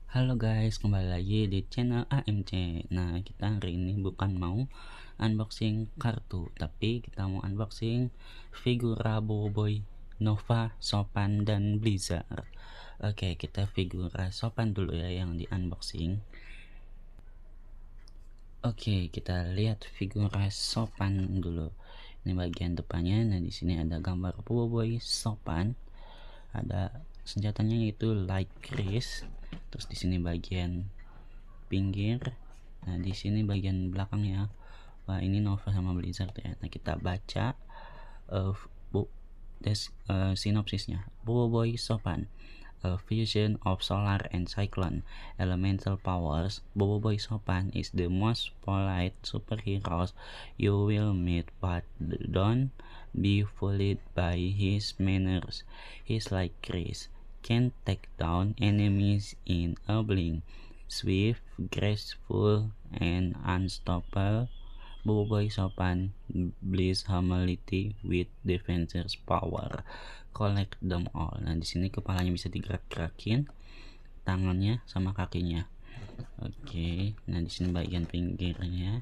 Halo guys, kembali lagi di channel AMC. Nah, kita hari ini bukan mau unboxing kartu, tapi kita mau unboxing figura Boboiboy, Nova, Sopan, dan Blizzard. Oke, kita figura Sopan dulu ya yang di unboxing. Oke, kita lihat figura Sopan dulu. Ini bagian depannya. Nah, di sini ada gambar Boboiboy Sopan. Ada senjatanya yaitu light Chris. Terus di sini bagian pinggir. Nah, di sini bagian belakangnya. Wah, ini Nova sama Blizzard ya. Nah, kita baca sinopsisnya. Boboiboy Sopan, a fusion of solar and cyclone elemental powers. Boboiboy Sopan is the most polite superheroes you will meet, but don't be fooled by his manners. He's like Chris, can take down enemies in a blink. Swift, graceful, and unstoppable, Boboiboy Sopan bless humility with defender's power. Collect them all. Nah, di sini kepalanya bisa digerak-gerakin, tangannya sama kakinya. Oke, nah di sini bagian pinggirnya.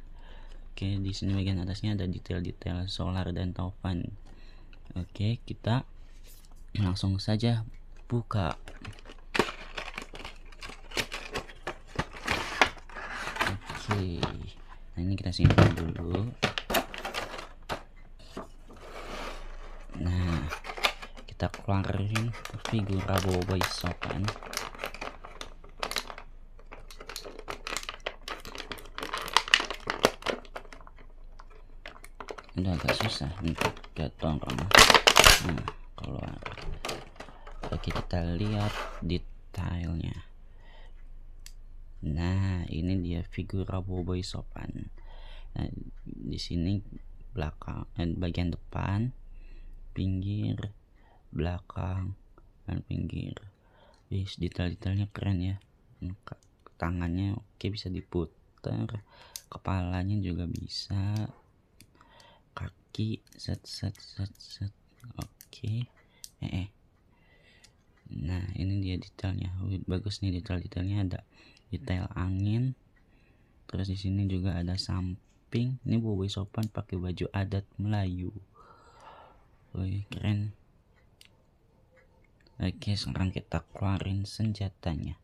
Oke, di sini bagian atasnya ada detail-detail solar dan taufan. Oke, kita langsung saja buka. Oke, nah ini kita simpan dulu. Nah, kita keluarin figura Boboiboy Sopan. Udah agak susah untuk dorong. Nah, keluar. Oke, kita lihat detailnya. Nah, ini dia figura Boboiboy Sopan. Nah, di sini belakang, bagian depan, pinggir, belakang, dan pinggir. Wis, detail-detailnya keren ya. Tangannya oke, bisa diputar, kepalanya juga bisa, kaki set. Oke. Nah, ini dia detailnya. Bagus nih detail-detailnya, ada detail angin. Terus di sini juga ada samping. Ini Boboiboy Sopan pakai baju adat Melayu. Wih, keren. Oke, sekarang kita keluarin senjatanya.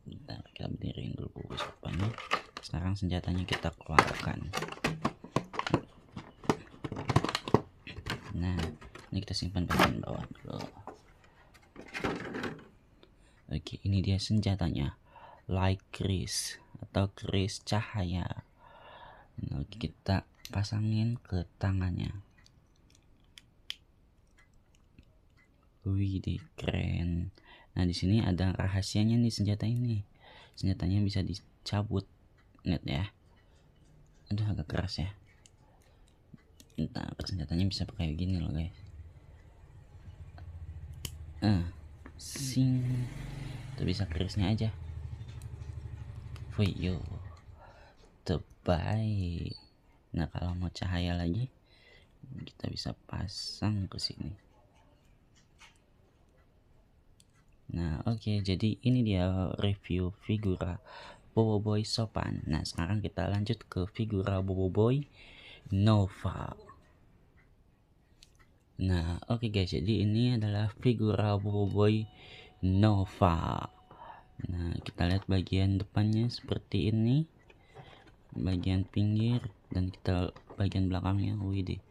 Bentar, kita berdiriin dulu Boboiboy Sopan. Sekarang senjatanya kita keluarkan. Nah, ini kita simpan bagian bawah dulu. Oke, ini dia senjatanya, light Chris atau Chris cahaya. Nah, kita pasangin ke tangannya. Wih, keren. Nah, di sini ada rahasianya nih senjata ini. Senjatanya bisa dicabut, lihat ya. Aduh, agak keras ya. Nah, senjatanya bisa pakai gini loh guys. Sing, itu bisa kerisnya aja. Wih, yo, terbaik. Nah, kalau mau cahaya lagi, kita bisa pasang ke sini. Nah, oke, jadi ini dia review figura Boboiboy Sopan. Nah, sekarang kita lanjut ke figura Boboiboy Nova. Nah, oke guys, jadi ini adalah figura Boboiboy Nova. Nah, kita lihat bagian depannya seperti ini, bagian pinggir, dan kita bagian belakangnya. Widih,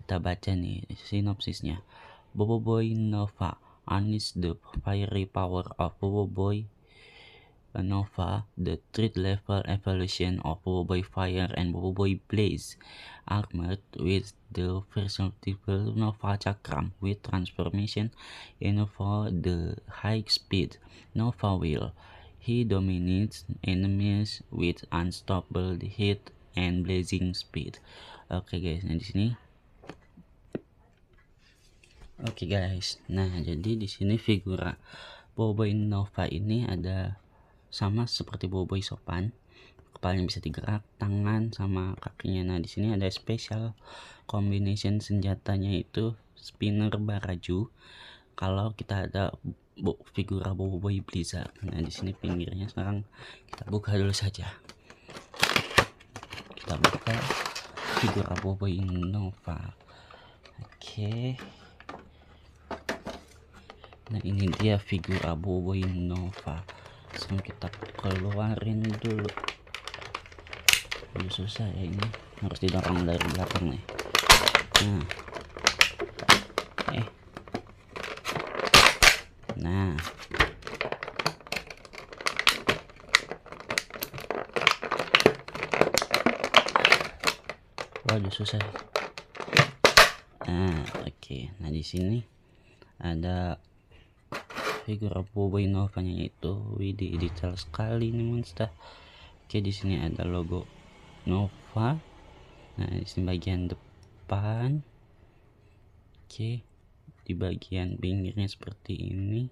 kita baca nih sinopsisnya. Boboiboy Nova unleash the fiery power of Boboiboy Nova, the third level evolution of Boboiboy Fire and Boboiboy Blaze, armored with the versatile Nova Chakram with transformation for the high speed Nova Wheel. He dominates enemies with unstoppable hit and blazing speed. Oke guys, nah di sini. Oke guys, nah jadi di sini figura Boboiboy Nova ini ada sama seperti Boboiboy Sopan, kepalanya bisa digerak, tangan sama kakinya. Nah, di sini ada special combination senjatanya itu spinner baraju. Kalau kita ada figura Boboiboy Blizzard. Nah, di sini pinggirnya sekarang kita buka dulu saja. Kita buka figura Boboiboy Nova. Oke. Nah, ini dia figura Boboiboy Nova. Sekarang kita keluarin dulu. Susah ya, ini harus didorong dari belakang nih. Nah, waduh susah. Oke. Nah, di sini ada figura Boboiboy Novanya itu. Widih, detail sekali nih monster. Oke, di sini ada logo Nova. Nah, di sini bagian depan. Oke, di bagian pinggirnya seperti ini,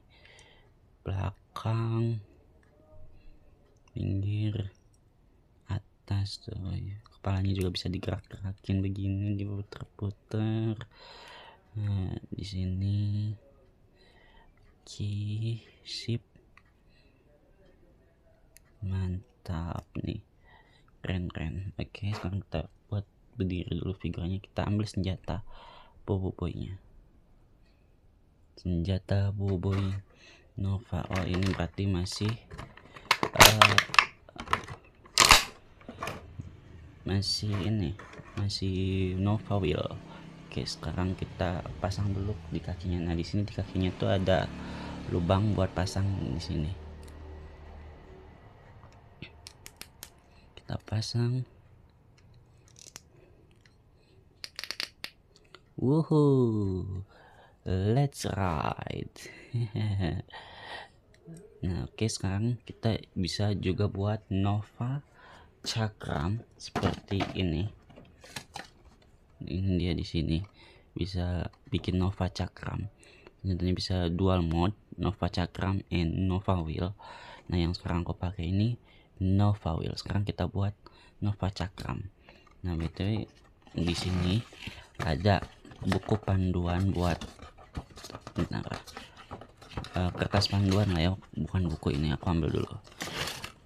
belakang, pinggir, atas tuh ya. Kepalanya juga bisa digerak-gerakin begini, diputer-puter. Nah, di sini sip, mantap nih, keren. Oke, sekarang kita buat berdiri dulu figurnya. Kita ambil senjata Boboiboynya. Senjata Boboiboy Nova. Oh, ini berarti masih Nova Wheel. Oke, sekarang kita pasang dulu di kakinya. Nah, di sini di kakinya tuh ada lubang buat pasang di sini. Kita pasang. Woohoo, let's ride. Nah, oke, sekarang kita bisa juga buat Nova Cakram seperti ini. Ini dia di sini bisa bikin Nova Cakram. Ternyata bisa dual mode, Nova Cakram and Nova Wheel. Nah, yang sekarang aku pakai ini Nova Wheel. Sekarang kita buat Nova Cakram. Nah, btw di sini ada buku panduan buat kertas panduan lah ya, bukan buku. Ini aku ambil dulu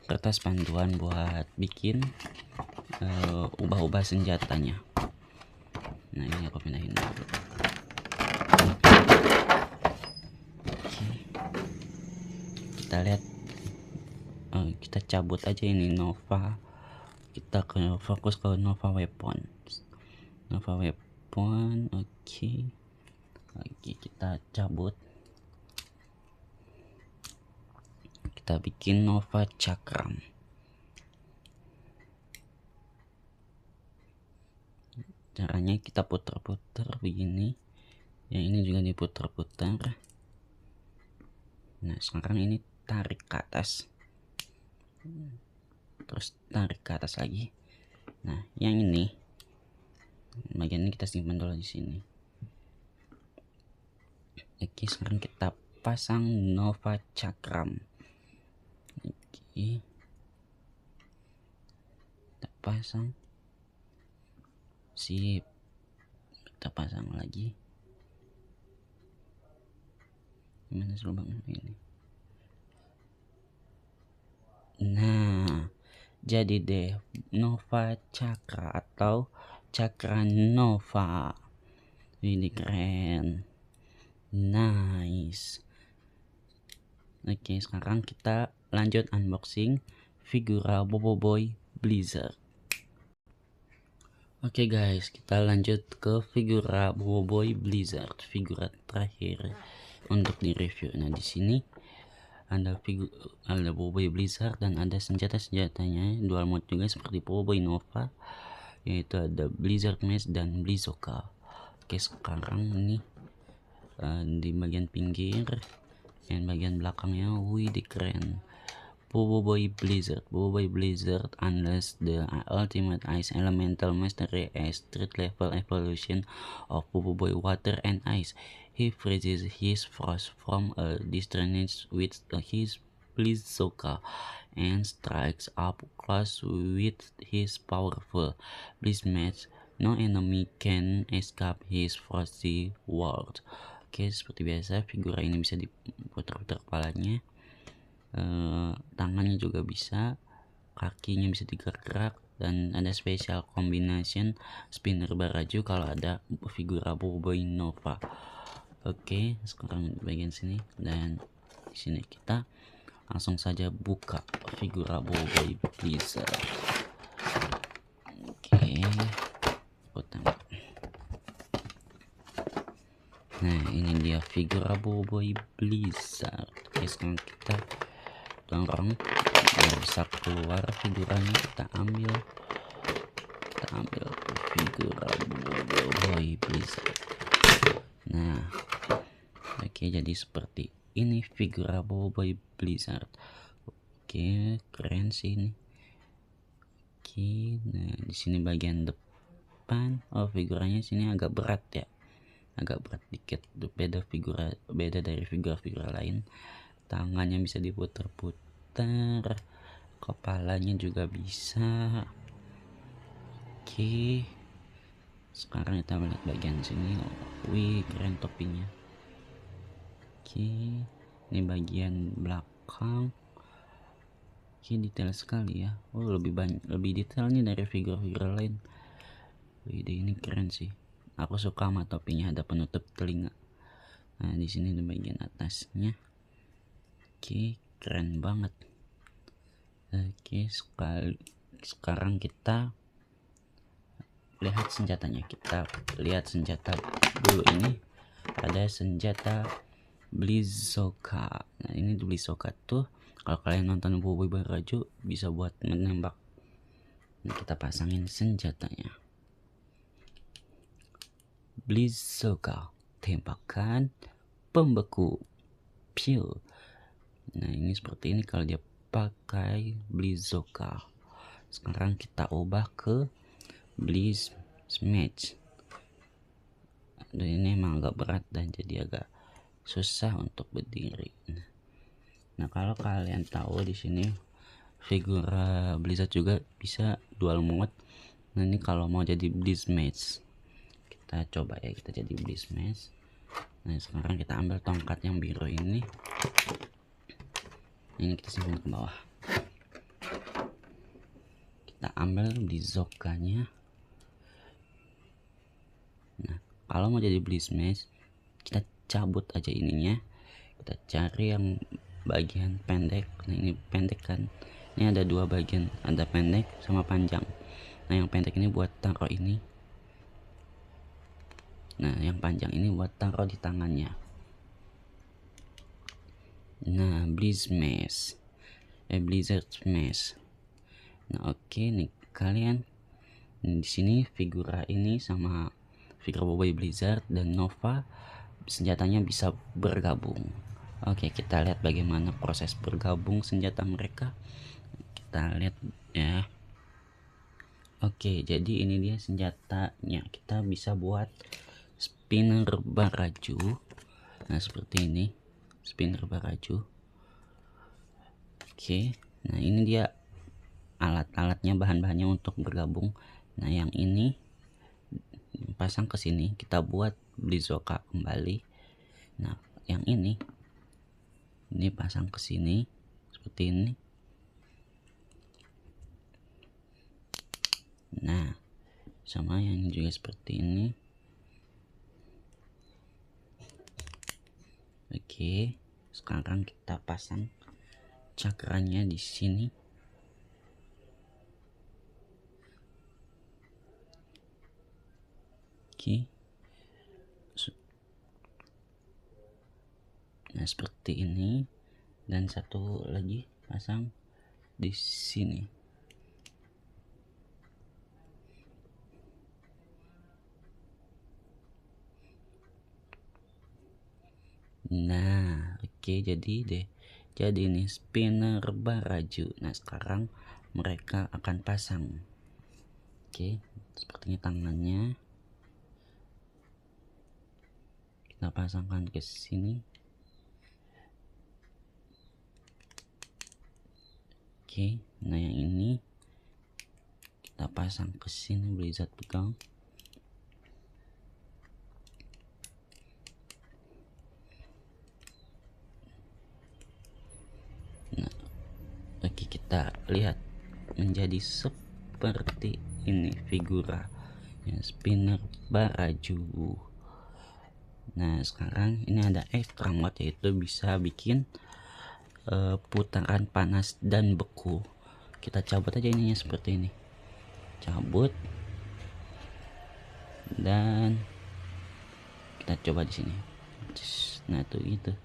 kertas panduan buat bikin ubah-ubah senjatanya. Nah, ini aku pindahin dulu. Oke. Kita lihat, kita cabut aja ini Nova. Kita fokus ke Nova Weapon. Oke. Oke, kita cabut. Kita bikin Nova Cakram. Caranya kita putar-putar begini. Yang ini juga diputar-putar. Nah, sekarang ini tarik ke atas. Terus tarik ke atas lagi. Nah, yang ini bagian ini kita simpan dulu di sini. Oke, sekarang kita pasang Nova Cakram. Oke, kita pasang. Sip, kita pasang lagi. Gimana lubang ini? Nah, jadi deh Nova Cakra atau Cakra Nova. Ini keren, nice. Oke, sekarang kita lanjut unboxing figura Boboiboy Blizzard. Oke guys, kita lanjut ke figura Boboiboy Blizzard, figura terakhir untuk di review. Nah, di sini ada Boboiboy Blizzard dan ada senjata-senjatanya dual mode juga seperti Boboiboy Nova, yaitu ada Blizzard Mesh dan Blizzoka. Oke, sekarang ini di bagian pinggir dan bagian belakangnya, wih, keren. Boboiboy Blizzard unleashes the ultimate ice elemental mastery as street level evolution of Boboiboy Water and Ice. He freezes his frost from a distance with his Blizzoka and strikes up close with his powerful Blizz Match. No enemy can escape his frosty world. Oke, seperti biasa figura ini bisa diputar-putar kepalanya, tangannya juga bisa, kakinya bisa digerak-gerak, dan ada special combination spinner baraju kalau ada figura Boboiboy Nova. Oke, sekarang di bagian sini, dan di sini kita langsung saja buka figura Boboiboy Blizzard. Oke, utama. Nah, ini dia figura Boboiboy Blizzard. Oke, sekarang kita dorong biar bisa keluar figuranya. Kita ambil figura Boboiboy Blizzard. Nah, oke, jadi seperti ini figura Boboiboy Blizzard. Oke, keren sih ini. Oke, nah di sini bagian depan, figuranya sini agak berat ya, agak berat dikit, beda dari figura lain. Tangannya bisa diputar-putar, kepalanya juga bisa. Oke, sekarang kita melihat bagian sini. Wih, keren topinya. Oke, ini bagian belakang. Oke, detail sekali ya. Lebih detailnya dari figura lain. Wih, ini keren sih. Aku suka sama topinya, ada penutup telinga. Nah, di sini di bagian atasnya. Oke, keren banget. Oke, sekarang kita lihat senjatanya. Kita lihat senjata dulu. Ini ada senjata Blizzoka. Nah, ini Blizzoka tuh kalau kalian nonton Boboiboy Baraju bisa buat menembak. Nah, kita pasangin senjatanya. Blizzoka, tembakan pembeku. Pew. Nah, ini seperti ini kalau dia pakai Blizzoka. Sekarang kita ubah ke Blizz Smash. Dan ini emang agak berat dan jadi agak susah untuk berdiri. Nah, kalau kalian tahu di sini figura Blizzard juga bisa dual mode. Nah, ini kalau mau jadi Blizz Smash, kita coba ya, kita jadi Blizz Smash. Nah, sekarang kita ambil tongkat yang biru ini kita simpan ke bawah. Kita ambil Blizzokanya. Nah, kalau mau jadi Blizz Smash, kita cabut aja ininya, kita cari yang bagian pendek. Nah, ini pendek kan, ini ada dua bagian, ada pendek sama panjang. Nah, yang pendek ini buat taruh ini, nah yang panjang ini buat taruh di tangannya. Nah, Blizzard Smash. Nah, oke nih kalian, di sini figura ini sama figura Boboiboy Blizzard dan Nova senjatanya bisa bergabung. Oke, kita lihat bagaimana proses bergabung senjata mereka. Kita lihat ya. Oke, jadi ini dia senjatanya. Kita bisa buat spinner baraju. Nah, seperti ini spinner baraju. Oke, nah ini dia alat-alatnya, bahan-bahannya untuk bergabung. Nah, yang ini pasang ke sini, kita buat Blizzoka kembali. Nah, yang ini pasang ke sini seperti ini. Nah, sama yang juga seperti ini. Oke, sekarang kita pasang cakranya di sini. Oke. Nah, seperti ini, dan satu lagi pasang di sini. Nah, oke, jadi ini spinner baraju. Nah, sekarang mereka akan pasang. Oke, sepertinya tangannya kita pasangkan ke sini. Oke, nah yang ini kita pasang ke sini, Blizzard pegang. kita lihat menjadi seperti ini figura ya, spinner baraju. Nah sekarang ini ada extra mode, yaitu bisa bikin putaran panas dan beku. Kita cabut aja ininya seperti ini, cabut, dan kita coba di sini. Nah tuh itu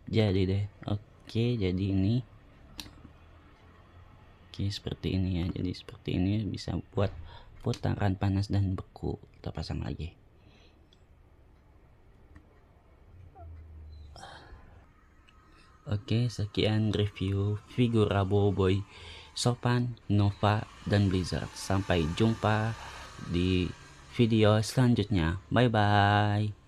jadi deh. Oke, jadi ini seperti ini ya. Jadi seperti ini bisa buat putaran panas dan beku. Kita pasang lagi. Oke, sekian review figura Boboiboy Sopan, Nova, dan Blizzard. Sampai jumpa di video selanjutnya. Bye bye.